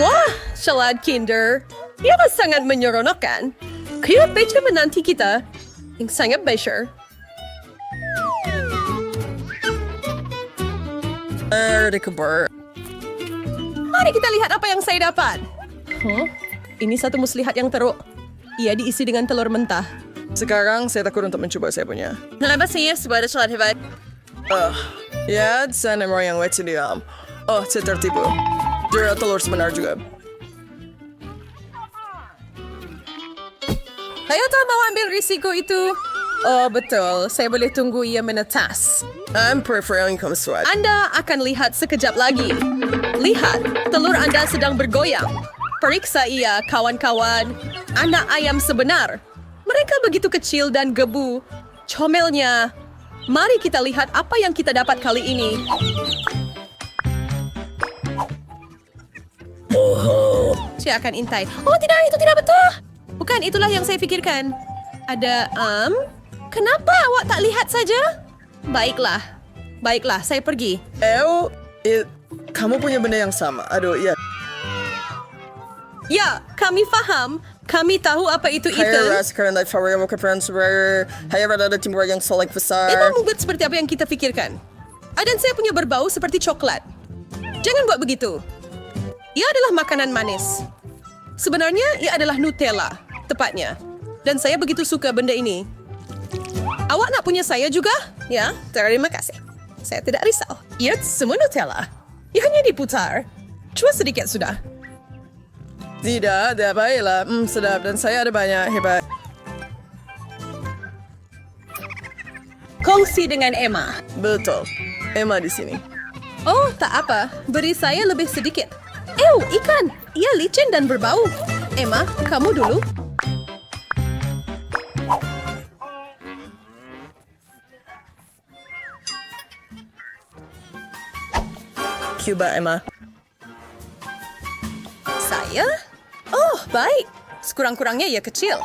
Wah, salad Kinder. Ia sangat menyeronokkan. Kaya baca menanti kita yang sangat besar. Dikubar. Mari kita lihat apa yang saya dapat. Ini satu muslihat yang teruk. Ia diisi dengan telur mentah. Sekarang saya takut untuk mencoba saya punya. Kenapa sih sebuah salad hebat? Ya, sana mau yang wet di dalam. Oh, saya tertipu. Dia telur sebenar juga. Saya tak mau ambil risiko itu. Oh, betul. Saya boleh tunggu ia menetas. I'm preferring kamu sweat. Anda akan lihat sekejap lagi. Lihat, telur Anda sedang bergoyang. Periksa ia, kawan-kawan. Anak ayam sebenar. Mereka begitu kecil dan gebu. Comelnya. Mari kita lihat apa yang kita dapat kali ini. Saya akan intai. Oh tidak, itu tidak betul. Bukan, itulah yang saya pikirkan. Ada, kenapa awak tak lihat saja? Baiklah. Baiklah, saya pergi. Kamu punya benda yang sama. Aduh, ya. Ya, kami faham. Kami tahu apa itu Kaya Ethan. rasa karena favorit mo kapan sebenarnya. Hanya ada timur yang solid besar. Emang membuat seperti apa yang kita pikirkan. Dan saya punya berbau seperti coklat. Jangan buat begitu. Ia adalah makanan manis. Sebenarnya ia adalah Nutella, tepatnya. Dan saya begitu suka benda ini. Awak nak punya saya juga? Ya, terima kasih. Saya tidak risau. Ia semua Nutella. Ia hanya diputar. Cuma sedikit sudah. Tidak, baiklah. Sedap dan saya ada banyak hebat. Kongsi dengan Emma. Betul. Emma di sini. Oh, tak apa. Beri saya lebih sedikit. Ikan. Ia licin dan berbau. Emma, kamu dulu. Cuba, Emma. Saya? Oh, baik. Sekurang-kurangnya ia kecil.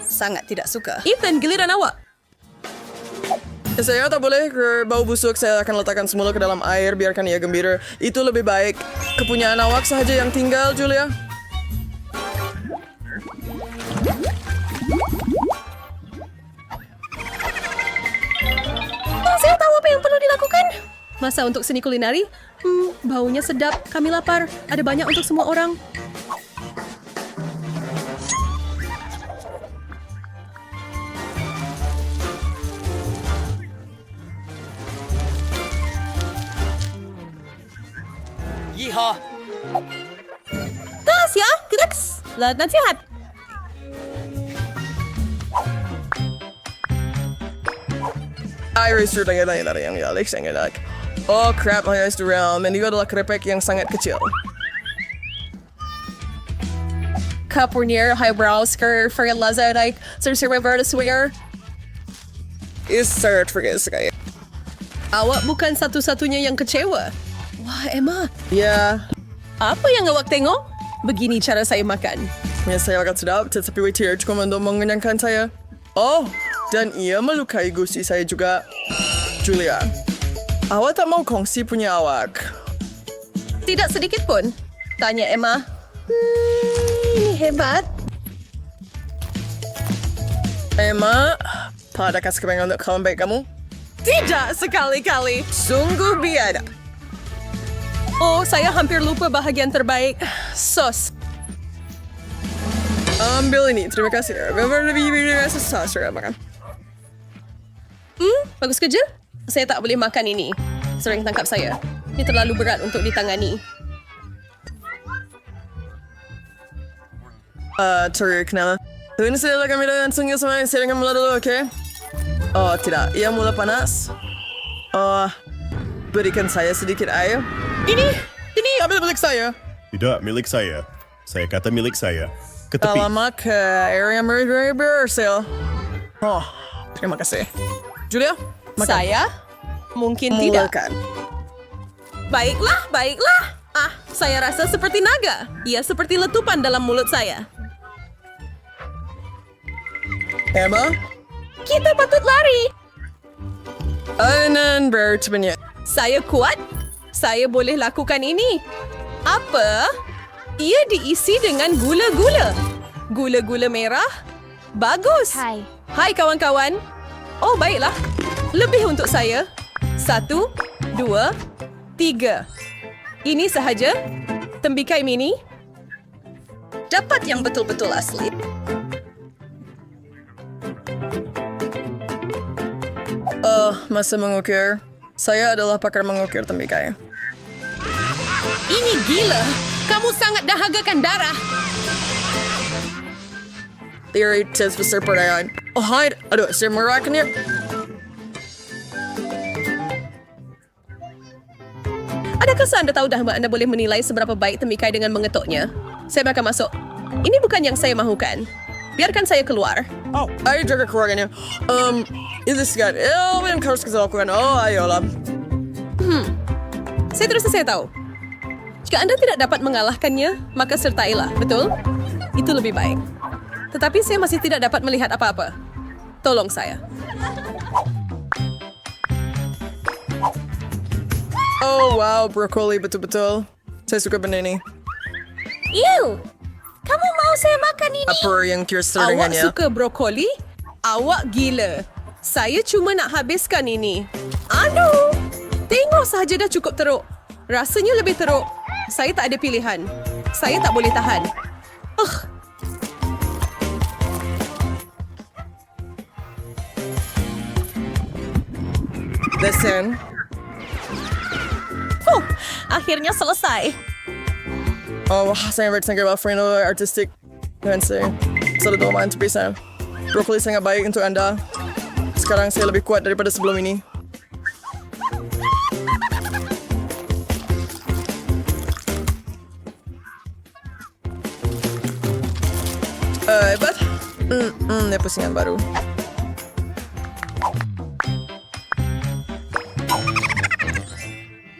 Sangat tidak suka. Ethan, giliran awak. Saya tak boleh bau busuk. Saya akan letakkan semula ke dalam air. Biarkan ia gembira. Itu lebih baik. Kepunyaan awak sahaja yang tinggal, Julia. Saya tahu apa yang perlu dilakukan. Masa untuk seni kulinari? Baunya sedap. Kami lapar. Ada banyak untuk semua orang. Yeehaw! Tas ya, Kleks. Lahat nasihat. Iris sudah yang Alex yang enak. Oh crap, hanya itu realm. Dan itu adalah keripik yang sangat kecil. Kapurnier, highbrow, skirt, for laza, like, serba swear. Is sangat forget sekali. Awak bukan satu-satunya yang kecewa. Wah, Emma. Ya, Apa yang awak tengok? Begini cara saya makan. ya saya akan sedap, tetapi Witir cukup untuk mengenyangkan saya. Oh, dan ia melukai gusi saya juga. Julia, awak tak mau kongsi punya awak. Tidak sedikit pun. Tanya Emma. Ini hebat. Emma, pada kasih kepengen untuk kawan baik kamu? Tidak sekali-kali. Sungguh biada. Oh, saya hampir lupa bahagian terbaik. Sos. Ambil ini, terima kasih. Lebih rasa sos, makan. Bagus kerja. Saya tak boleh makan ini. Sering tangkap saya. Ini terlalu berat untuk ditangani. Kenapa? Ini saya akan langsung sama saya dengan mula dulu, oke? Oh, tidak. Ia mula panas. Oh, berikan saya sedikit air. Ini ambil milik saya. Tidak, milik saya. Saya kata milik saya. Ke tepi. Alamak ke area berhasil. Oh, terima kasih. Julia, makan. Saya? Mungkin tidak. Makan. Baiklah, baiklah. Saya rasa seperti naga. Ia seperti letupan dalam mulut saya. Emma, Kita patut lari. Anan bertanya. Saya kuat. Saya boleh lakukan ini. Apa? Ia diisi dengan gula-gula. Gula-gula merah? Bagus. Hai kawan-kawan. Oh, baiklah. Lebih untuk saya. 1, 2, 3. Ini sahaja. Tembikai mini. Dapat yang betul-betul asli. Masa mengukir. Saya adalah pakar mengukir tembikai. Ini gila. Kamu sangat dahagakan darah. Theory tes besar perdayaan. Oh, hai. Aduh, saya merakannya. Adakah Anda tahu dah Anda boleh menilai seberapa baik tembikai dengan mengetuknya? Saya akan masuk. Ini bukan yang saya mahukan. Biarkan saya keluar. Ayo jaga keluarganya. Ini segan. Yang harus kita lakukan. Oh, ayolah. Saya terus saya tahu. Jika Anda tidak dapat mengalahkannya, maka sertailah, betul? Itu lebih baik. Tetapi saya masih tidak dapat melihat apa-apa. Tolong saya. Oh, wow, brokoli betul-betul. Saya suka benda ini. Ew! Kamu mau saya makan ini? Apa yang kira-kira Awak dengannya? suka brokoli? Awak gila. Saya cuma nak habiskan ini. Aduh! Tengok sahaja dah cukup teruk. Rasanya lebih teruk. Saya tak ada pilihan. Saya tak boleh tahan. Listen. Akhirnya selesai. Oh, saya bertanya about friend artistik. Dan saya sudah domain untuk bisa. Brokoli sangat baik untuk Anda. Sekarang saya lebih kuat daripada sebelum ini. Hebat. Ini pusingan baru.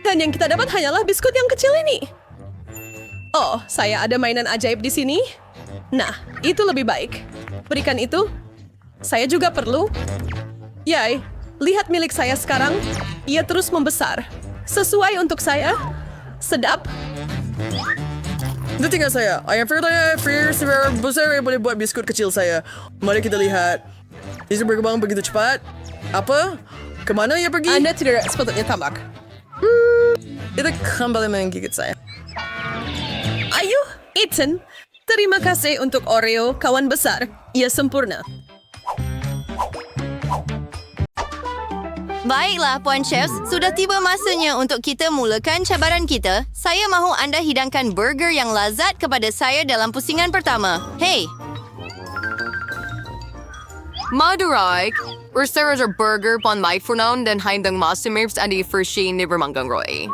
Dan yang kita dapat hanyalah biskut yang kecil ini. Oh, saya ada mainan ajaib di sini. Nah, itu lebih baik. Berikan itu. Saya juga perlu. Yay, lihat milik saya sekarang. Ia terus membesar. Sesuai untuk saya. Sedap. Itu tinggal saya. Ayam Free besar yang boleh buat biskut kecil saya. Mari kita lihat. Dia berkembang begitu cepat. Apa? Kemana ia pergi? Anda tidak sepatutnya tambak. Itu kembali menggigit saya. Ayo, Ethan. Terima kasih untuk Oreo, kawan besar. Ia sempurna. Baiklah, Puan Chefs. Sudah tiba masanya untuk kita mulakan cabaran kita. Saya mahu anda hidangkan burger yang lazat kepada saya dalam pusingan pertama. Hey! Madurai, reserve burger pon my funon dan handang masimers andi firshi ni bermanggang roy.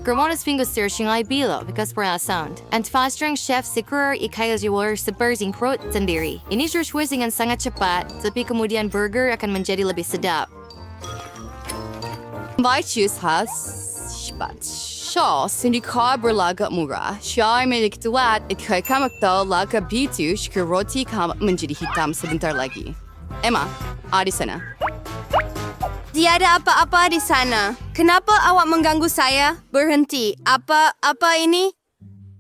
Gramonas fingers searching ay bilo because we're not sound. And fostering chef sikur ikaya jiwar sa berzing krot sendiri. Ini swishing ang sangat cepat, tapi kemudian burger akan menjadi lebih sedap. By choose has but Shaw hindi ka berlagak murah. Siya ay may likituat ikay kamaktal laga bitu shika roti ka menjadi hitam sebentar lagi. Emma, di sana. Tiada apa-apa di sana. Kenapa awak mengganggu saya? Berhenti. Apa ini?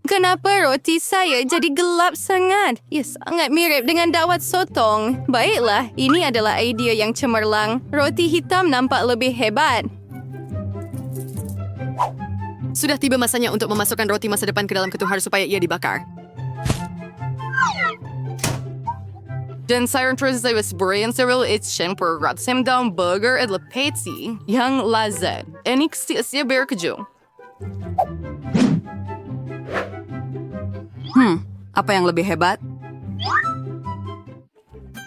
Kenapa roti saya jadi gelap sangat? Ya, sangat mirip dengan dawat sotong. Baiklah, ini adalah idea yang cemerlang. Roti hitam nampak lebih hebat. Sudah tiba masanya untuk memasukkan roti masa depan ke dalam ketuhar supaya ia dibakar. Dan siren terus saya berian several itchen per ratsem down burger at lepetsi yang lazat. Ini kesiasya berkeju. Apa yang lebih hebat?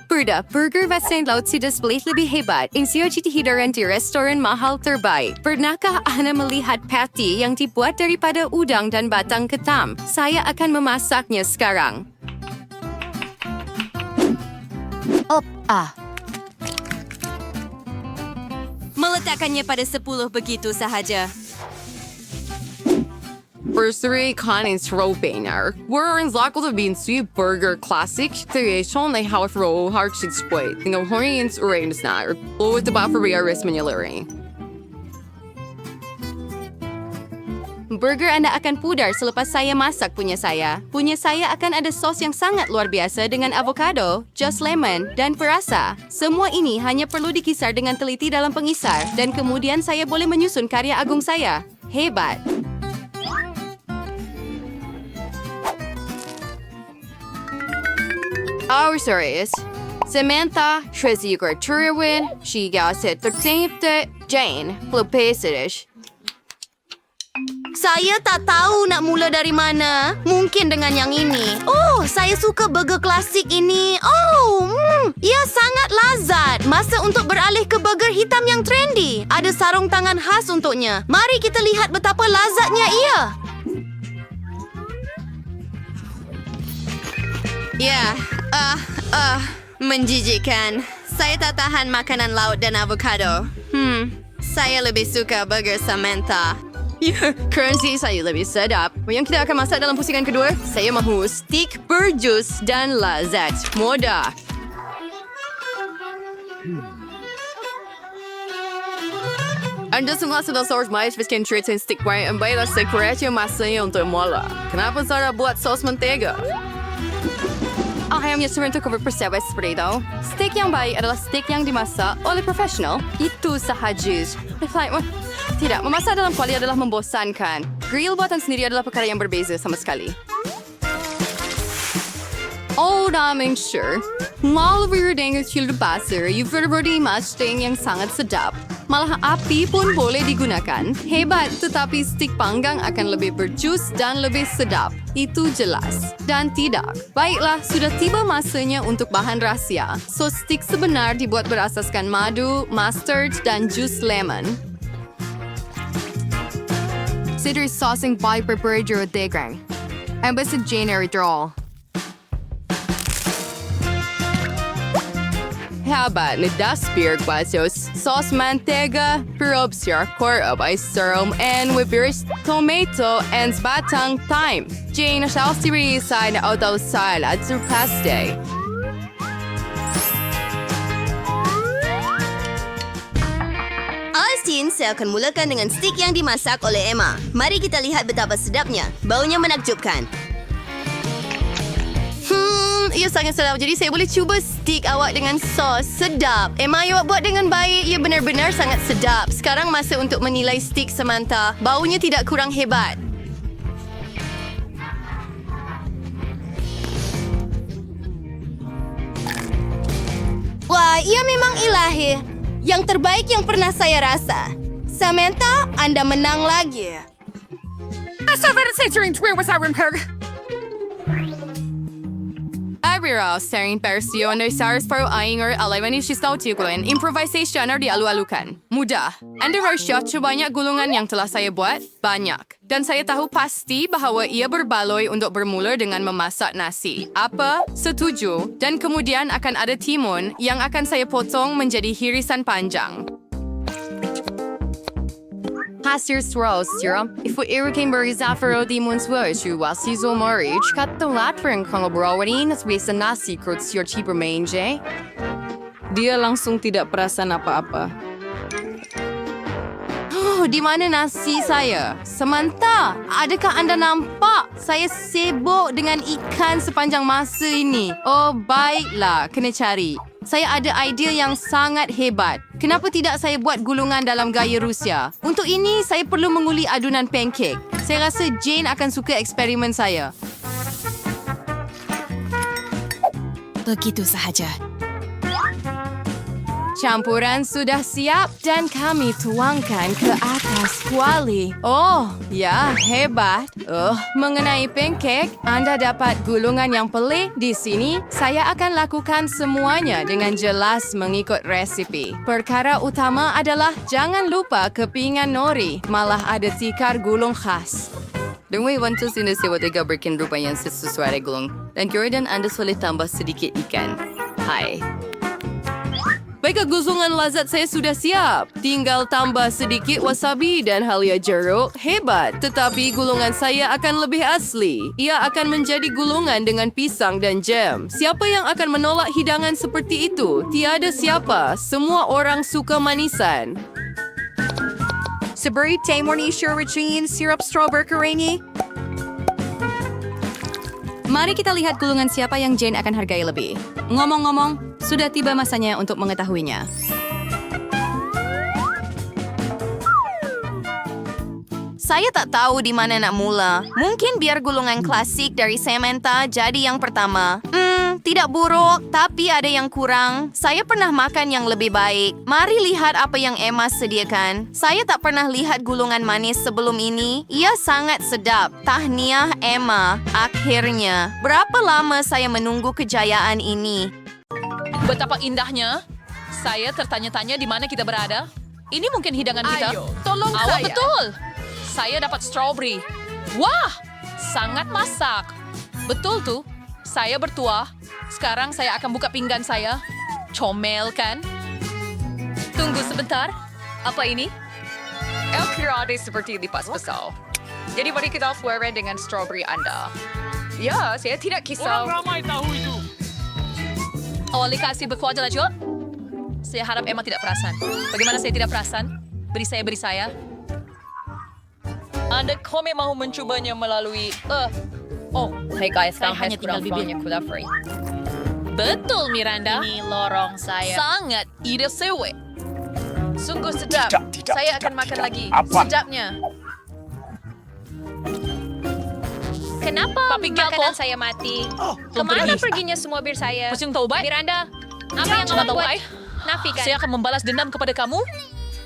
Berda, burger Vasen Laut si display lebih hebat. Insio hidaran di restoran mahal terbaik. Pernahkah Anda melihat patty yang dibuat daripada udang dan batang ketam? Saya akan memasaknya sekarang. Meletakkannya pada 10 begitu sahaja. Firstly, Connie's roll banner. We're in Zlockle of Bean Sweet Burger Classic. Variation na how roll hard chicks play. Tingal Horians Uranus na. Or with the buffer we are risk manulary. burger Anda akan pudar selepas saya masak punya saya. Punya saya akan ada sos yang sangat luar biasa dengan avocado, jus lemon, dan perasa. Semua ini hanya perlu dikisar dengan teliti dalam pengisar dan kemudian saya boleh menyusun karya agung saya. Hebat! Oh, serious? Samantha, Tracy Turwin, Shiga said 13th, Jane, Lopez. Saya tak tahu nak mula dari mana. Mungkin dengan yang ini. Oh, saya suka burger klasik ini. Oh, ia sangat lazat. Masa untuk beralih ke burger hitam yang trendy. Ada sarung tangan khas untuknya. Mari kita lihat betapa lazatnya ia. Ya, menjijikkan. Saya tak tahan makanan laut dan avocado. Saya lebih suka burger Samantha. Ya, currency saya lebih sedap. Yang kita akan masak dalam pusingan kedua, saya mahu steak berjus dan lazat. Mudah. Anda semua sudah sos mais bikin treating stick wine and baiklah sekurang masanya untuk mula. Kenapa saya buat sos mentega? Ayamnya serentak cover persewet seperti itu. Steak yang baik adalah steak yang dimasak oleh profesional. Itu sahaja. Tidak, memasak dalam kuali adalah membosankan. Grill buatan sendiri adalah perkara yang berbeza sama sekali. Oh, damn sure. Walau berdengah cilik pasir, you berbudi masting yang sangat sedap. Malah api pun boleh digunakan. Hebat, tetapi stik panggang akan lebih berjus dan lebih sedap. Itu jelas. Dan tidak. Baiklah, sudah tiba masanya untuk bahan rahsia. Sos stik sebenar dibuat berasaskan madu, mustard, dan jus lemon. Consider saucing by prepared degrang. Ambassador Jane Erythritol. Hebat na daspir kwasos, sauce mantega, perobsir, korab ay serum, and wibiris, tomato, and batang thyme. Jane shall series na auto salad surpaste. Austin, saya akan mulakan dengan steak yang dimasak oleh Emma. Mari kita lihat betapa sedapnya. Baunya menakjubkan. Ia sangat sedap. Jadi saya boleh cuba steak awak dengan sos. Sedap. Emma, awak buat dengan baik. Ia benar-benar sangat sedap. Sekarang masa untuk menilai steak Samantha. Baunya tidak kurang hebat. Wah, ia memang ilahi. Yang terbaik yang pernah saya rasa. Samantha, Anda menang lagi. Arira, sering persyon dari SARS paru ainger alaiwani sistau tikulen improvisation di alu-alukan. Mudah. Anda rasya banyak gulungan yang telah saya buat? Banyak. Dan saya tahu pasti bahawa ia berbaloi untuk bermula dengan memasak nasi. Apa? Setuju. Dan kemudian akan ada timun yang akan saya potong menjadi hirisan panjang. Pasir Swirls Serum, if we irrigate Zafaro Demons Words, you was Sizo Marriage, cut the latring kongobrawani, nas bisa nasi kurz your cheaper mange. Dia langsung tidak perasan apa-apa. Oh, di mana nasi saya? Samantha, adakah anda nampak? Saya sibuk dengan ikan sepanjang masa ini. Oh, baiklah, kena cari. Saya ada idea yang sangat hebat. Kenapa tidak saya buat gulungan dalam gaya Rusia? Untuk ini, saya perlu menguli adunan pancake. Saya rasa Jane akan suka eksperimen saya. Begitu sahaja. Campuran sudah siap dan kami tuangkan ke atas kuali. Oh, ya, hebat. Mengenai pancake, Anda dapat gulungan yang pelik di sini. Saya akan lakukan semuanya dengan jelas mengikut resipi. Perkara utama adalah jangan lupa kepingan nori, malah ada tikar gulung khas. Dengan wanto sinisiwa tiga berkin rupa yang sesuai gulung. Dan Jordan, Anda boleh tambah sedikit ikan. Hai. Baiklah, gulungan lazat saya sudah siap. Tinggal tambah sedikit wasabi dan halia jeruk. Hebat, tetapi gulungan saya akan lebih asli. Ia akan menjadi gulungan dengan pisang dan jam. Siapa yang akan menolak hidangan seperti itu? Tiada siapa. Semua orang suka manisan. Saburi Timor ni Sherwichin Syrup Strawberry Kerengi. Mari kita lihat gulungan siapa yang Jane akan hargai lebih. Ngomong-ngomong, sudah tiba masanya untuk mengetahuinya. Saya tak tahu di mana nak mula. Mungkin biar gulungan klasik dari Samantha jadi yang pertama. Tidak buruk, tapi ada yang kurang. Saya pernah makan yang lebih baik. Mari lihat apa yang Emma sediakan. Saya tak pernah lihat gulungan manis sebelum ini. Ia sangat sedap. Tahniah Emma. Akhirnya. Berapa lama saya menunggu kejayaan ini? Betapa indahnya. Saya tertanya-tanya di mana kita berada. Ini mungkin hidangan kita. Ayo, tolong Awak saya. betul. Saya dapat strawberry. Wah, sangat masak. Betul tuh. Saya bertuah. Sekarang saya akan buka pinggan saya. Comel kan? Tunggu sebentar. Apa ini? El Curade seperti lipas besar. Jadi mari kita fuere dengan strawberry Anda. Ya, saya tidak kisah. Orang ramai tahu itu. Awali kasih berkuasa lanjut. Saya harap Emma tidak perasan. Bagaimana saya tidak perasan? Beri saya. Anda kami mahu mencubanya melalui... hey guys, saya hanya tinggal bibirnya kuda free. Betul, Miranda. Ini lorong saya. Sangat ide sewe. Sungguh sedap. Saya akan makan lagi. Sedapnya. Kenapa Papi makanan Galko? saya mati? Kemana Kemana perginya semua bir saya? Pusing tahu baik? Miranda, apa yang Jangan kamu tahu buat? baik. Nafikan. Saya akan membalas dendam kepada kamu.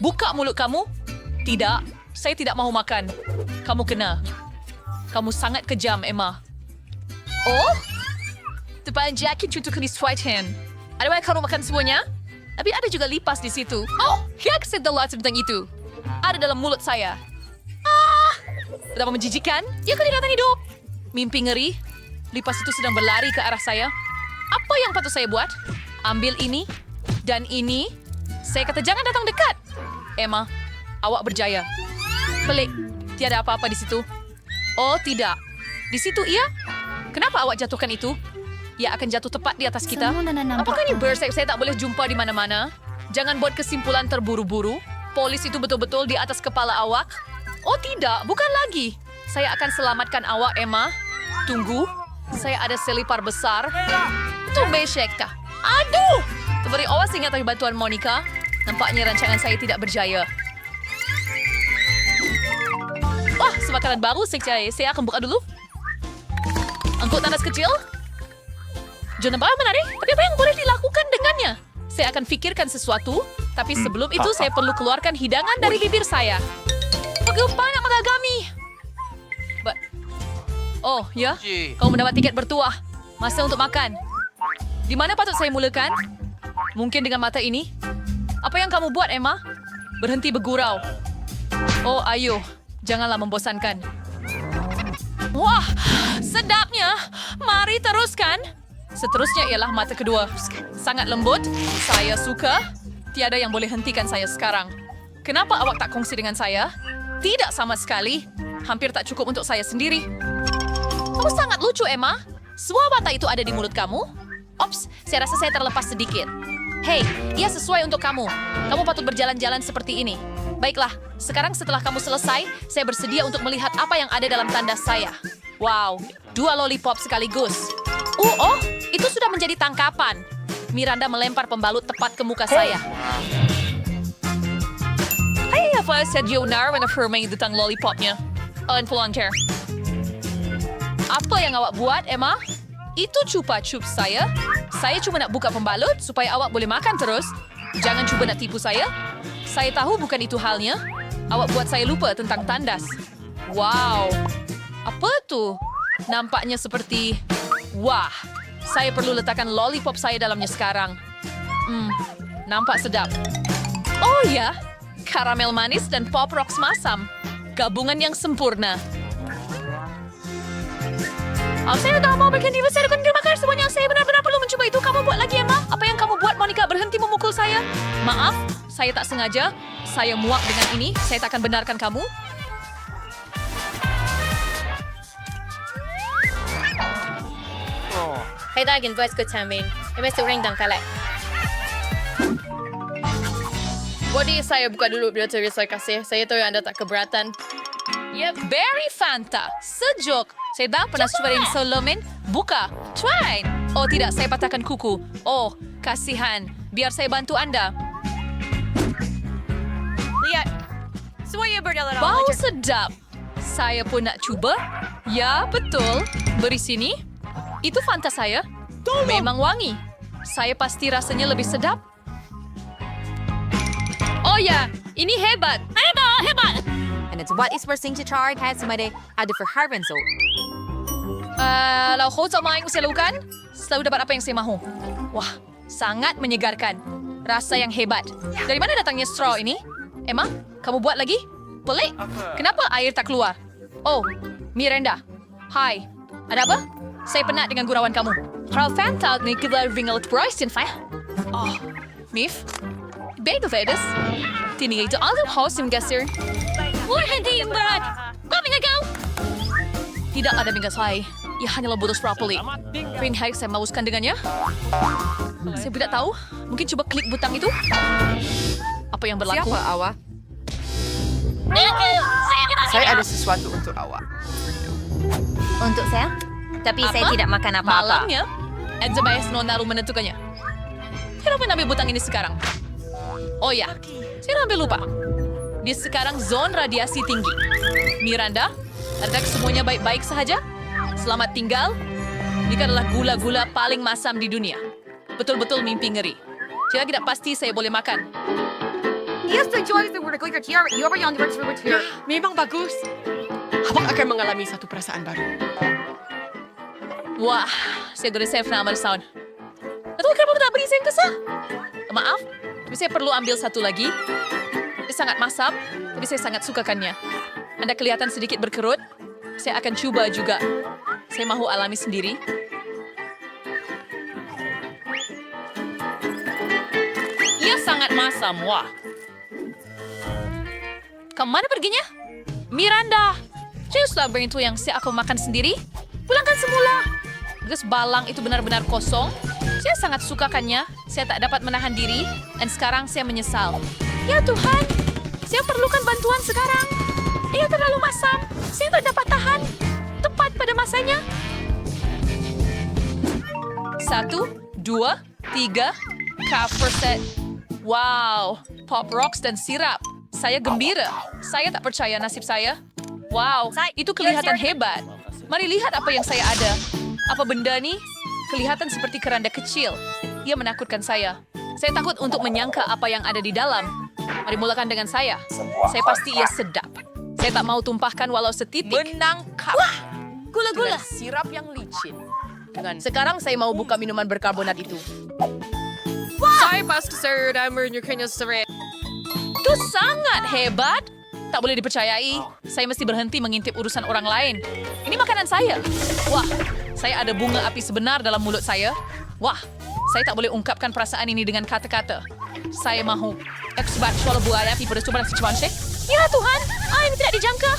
Buka mulut kamu. Tidak, saya tidak mahu makan. Kamu kena. Kamu sangat kejam, Emma. Oh? Depan jaket cucu kenis white hand. Ada banyak kamu makan semuanya? Tapi ada juga lipas di situ. Oh, yak setelah tentang itu. Ada dalam mulut saya. Betapa menjijikan. Ya kelihatan hidup. Mimpi ngeri. Lipas itu sedang berlari ke arah saya. Apa yang patut saya buat? Ambil ini dan ini. Saya kata jangan datang dekat. Emma, awak berjaya. Pelik. Tiada apa-apa di situ. Oh, tidak. Di situ ia? Kenapa awak jatuhkan itu? Ia akan jatuh tepat di atas kita. Apakah ini bersek saya tak boleh jumpa di mana-mana? Jangan buat kesimpulan terburu-buru. Polis itu betul-betul di atas kepala awak. Oh tidak, bukan lagi. Saya akan selamatkan awak, Emma. Tunggu, saya ada selipar besar. Itu besek kah? Aduh! Beri awas ingat dari bantuan Monica. Nampaknya rancangan saya tidak berjaya. Wah, makanan baru. Saya akan buka dulu. Angkut nanas kecil. Jangan nampak menarik, tapi apa yang boleh dilakukan dengannya? Saya akan fikirkan sesuatu, tapi sebelum itu saya perlu keluarkan hidangan dari bibir saya. Bagaimana menagami? Oh, ya? Kau mendapat tiket bertuah. Masa untuk makan. Di mana patut saya mulakan? Mungkin dengan mata ini? Apa yang kamu buat, Emma? Berhenti bergurau. Oh, ayo. Janganlah membosankan. Wah, sedapnya. Mari teruskan. Seterusnya ialah mata kedua. Sangat lembut. Saya suka. Tiada yang boleh hentikan saya sekarang. Kenapa awak tak kongsi dengan saya? Tidak sama sekali. Hampir tak cukup untuk saya sendiri. Kamu sangat lucu, Emma. Semua mata itu ada di mulut kamu. Ops, saya rasa saya terlepas sedikit. Hei, ia sesuai untuk kamu. Kamu patut berjalan-jalan seperti ini. Baiklah, sekarang setelah kamu selesai, saya bersedia untuk melihat apa yang ada dalam tandas saya. Wow, 2 lollipop sekaligus. Oh, itu sudah menjadi tangkapan. Miranda melempar pembalut tepat ke muka saya. Hai, apa Sergio Nar menafirmai tentang lollipopnya? Unvolunteer. Apa yang awak buat, Emma? Itu cupa chup saya. Saya cuma nak buka pembalut supaya awak boleh makan terus. Jangan cuba nak tipu saya. Saya tahu bukan itu halnya. Awak buat saya lupa tentang tandas. Wow. Apa tu? Nampaknya seperti... Wah. Saya perlu letakkan lollipop saya dalamnya sekarang. Nampak sedap. Oh ya. Karamel manis dan pop rocks masam. Gabungan yang sempurna. Saya tak mau bikin diva. Saya akan terima kasih semuanya. Saya benar-benar perlu mencoba itu. Kamu buat lagi, Emma? Apa yang kamu buat, Monica? Berhenti memukul saya. Maaf, saya tak sengaja. Saya muak dengan ini. Saya tak akan benarkan kamu. Hãy ta gìn voice của cha mình. Em sẽ ring đằng cả lại. Body saya buka dulu, Biar terima kasih. Saya tahu anda tak keberatan. Yep, very Fanta. Sejuk. Saya dah pernah coba yang solomen. Buka. Try. Oh tidak, saya patahkan kuku. Oh, kasihan. Biar saya bantu anda. Lihat. Semuanya berjalan Bau sedap. Saya pun nak cuba. Ya, betul. Beri sini. Itu Fanta saya. Memang wangi. Saya pasti rasanya lebih sedap. Oh ya, ini hebat. Hebat. And it's what is for Sing Char has somebody ada for Harvin so. Kalau kau tak main saya lakukan, selalu dapat apa yang saya mahu. Wah, sangat menyegarkan. Rasa yang hebat. Dari mana datangnya straw ini? Emma, kamu buat lagi? Pelik. Kenapa air tak keluar? Oh, Miranda. Hai. Ada apa? Saya penat dengan gurauan kamu. Frau Fanta ni kita ringel Bryson Fire. Oh, Mif. Beto Vedas. Tini itu alam house yang gasir. Wah, hindi yung berat. Kau kau? Tidak ada minggat saya. Ia hanyalah bodos properly. Pin hari saya mauskan dengannya. Saya tidak tahu. Mungkin coba klik butang itu. Apa yang berlaku? Siapa awak? Saya ada sesuatu untuk awak. Untuk saya? Tapi saya tidak makan apa-apa. Malamnya, Edzebayas Nonaru menentukannya. Kenapa ambil butang ini sekarang? Oh ya, saya hampir lupa. Dia sekarang zon radiasi tinggi. Miranda, adakah semuanya baik-baik sahaja? Selamat tinggal. Ini adalah gula-gula paling masam di dunia. Betul-betul mimpi ngeri. Jika tidak pasti saya boleh makan. Memang bagus. Abang akan mengalami satu perasaan baru. Wah, saya sudah save nama sound. Atau kenapa tak beri saya yang kesah? Maaf, tapi saya perlu ambil satu lagi. Dia sangat masam, tapi saya sangat sukakannya. Anda kelihatan sedikit berkerut. Saya akan coba juga. Saya mahu alami sendiri. Ia sangat masam, wah. Kemana perginya? Miranda, justlah itu yang saya akan makan sendiri. Pulangkan semula. Terus balang itu benar-benar kosong. Saya sangat sukakannya. Saya tak dapat menahan diri. Dan sekarang saya menyesal. Ya Tuhan, saya perlukan bantuan sekarang. Ia terlalu masam. Saya tak dapat tahan. Tepat pada masanya. 1, 2, 3. Cover set. Wow, pop rocks dan sirap. Saya gembira. Saya tak percaya nasib saya. Wow, itu kelihatan hebat. Mari lihat apa yang saya ada. Apa benda ni? Kelihatan seperti keranda kecil. Ia menakutkan saya. Saya takut untuk menyangka apa yang ada di dalam. Mari mulakan dengan saya. Saya pasti ia sedap. Saya tak mau tumpahkan walau setitik. Menangkap. Gula-gula. Sirap yang licin. Sekarang saya mau buka minuman berkarbonat itu. Saya pasti saya menyukainya sering. Itu sangat hebat. Tak boleh dipercayai. Saya mesti berhenti mengintip urusan orang lain. Ini makanan saya. Wah, saya ada bunga api sebenar dalam mulut saya. Wah, saya tak boleh ungkapkan perasaan ini dengan kata-kata. Saya mahu. Eksebat soal buaya api pada coba secuan sih. Ya Tuhan, ini tidak dijangka.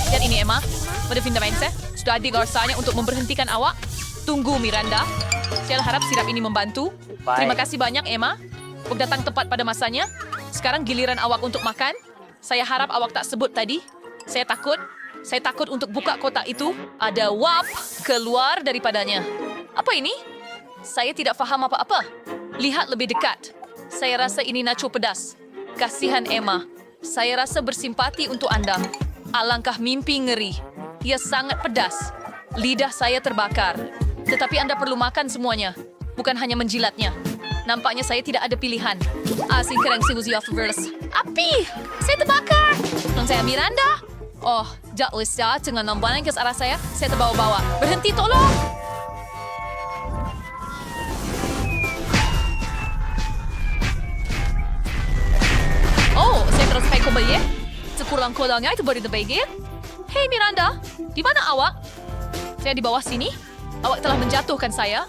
Dan ini Emma, pada pindah main saya. Sudah adil rasanya untuk memberhentikan awak. Tunggu Miranda. Saya harap sirap ini membantu. Terima kasih banyak Emma. Awak datang tepat pada masanya. Sekarang giliran awak untuk makan. Saya harap awak tak sebut tadi. Saya takut untuk buka kotak itu. Ada wap keluar daripadanya. Apa ini? Saya tidak faham apa-apa. Lihat lebih dekat. Saya rasa ini nacho pedas. Kasihan Emma. Saya rasa bersimpati untuk anda. Alangkah mimpi ngeri. Ia sangat pedas. Lidah saya terbakar. Tetapi anda perlu makan semuanya. Bukan hanya menjilatnya. Nampaknya saya tidak ada pilihan. Asing kerang singusi of verse. Api! Saya terbakar! Dan saya Miranda. Oh, jak Lisa dengan nambahan ke arah saya. Saya terbawa-bawa. Berhenti, tolong! Oh, saya terus pakai kembali. Sekurang-kurangnya itu beri terbaik. Hei Miranda, di mana awak? Saya di bawah sini. Awak telah menjatuhkan saya.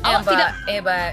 Awak tidak... Hebat.